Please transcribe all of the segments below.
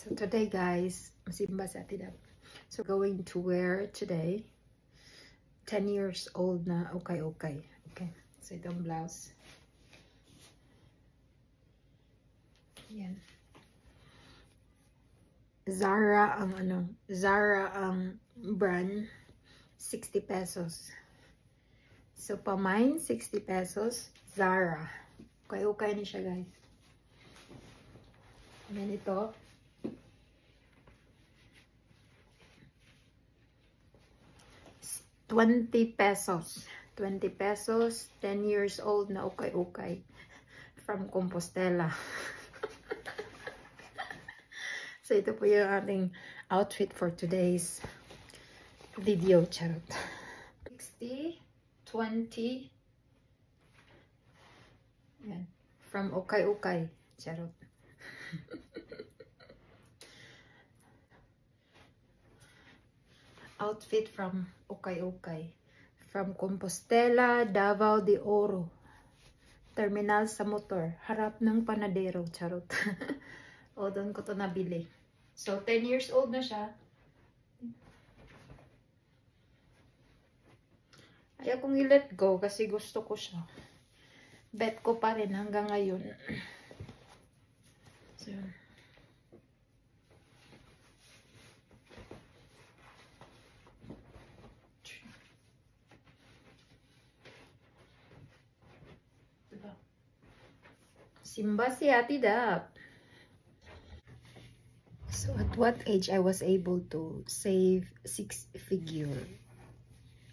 So today guys, masimba sa atin. So going to wear today 10 years old na okay. So itong blouse. Yan. Zara ang brand, 60 pesos. So pa mine 60 pesos, Zara. Okay ni siya guys. And then ito, $20 pesos. 20 pesos, 10 years old na okay. From Compostela. So ito po yung ating outfit for today's video. Charot. 60, 20. Yan. From okay. Charot. Outfit from okay. From Compostela, Davao de Oro. Terminal sa motor. Harap ng panadero. Charot. O, doon ko to nabili. So, 10 years old na siya. Ayaw kong i-let go kasi gusto ko siya. Bet ko pa rin hanggang ngayon. So, diba? Simba si Ate Dap. So at what age I was able to save 6 figure?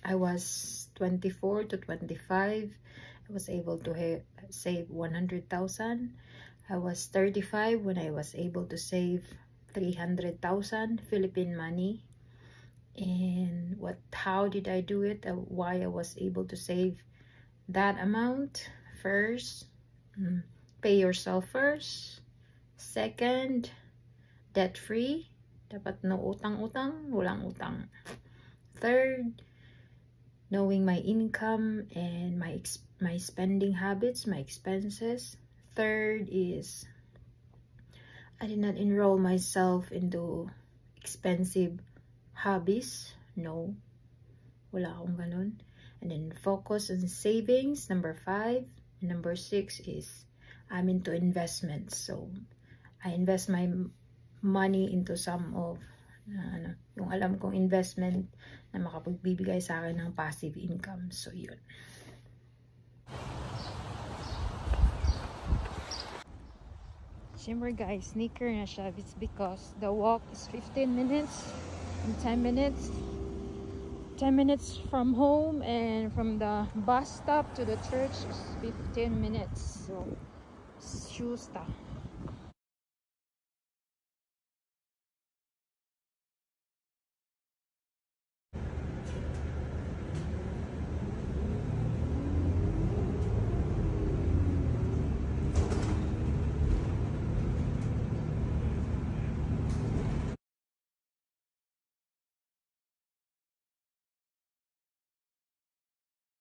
I was 24 to 25. I was able to save 100,000. I was 35 when I was able to save 300,000 Philippine money. And how did I do it? Why I was able to save that amount? First, pay yourself first. Second, debt-free. Dapat no utang-utang, walang utang. Third, knowing my income and my spending habits, my expenses. Third is, I did not enroll myself into expensive hobbies. No, wala akong ganun. And then focus on savings, number 5. Number 6 is, I'm into investments. So, I invest my money into some of yung alam kong investment na makapagbibigay sa akin ng passive income. So yun. Siyempre guys, sneaker na siya. It's because the walk is 15 minutes and 10 minutes. 10 minutes from home, and from the bus stop to the church is 15 minutes. So shoes ta.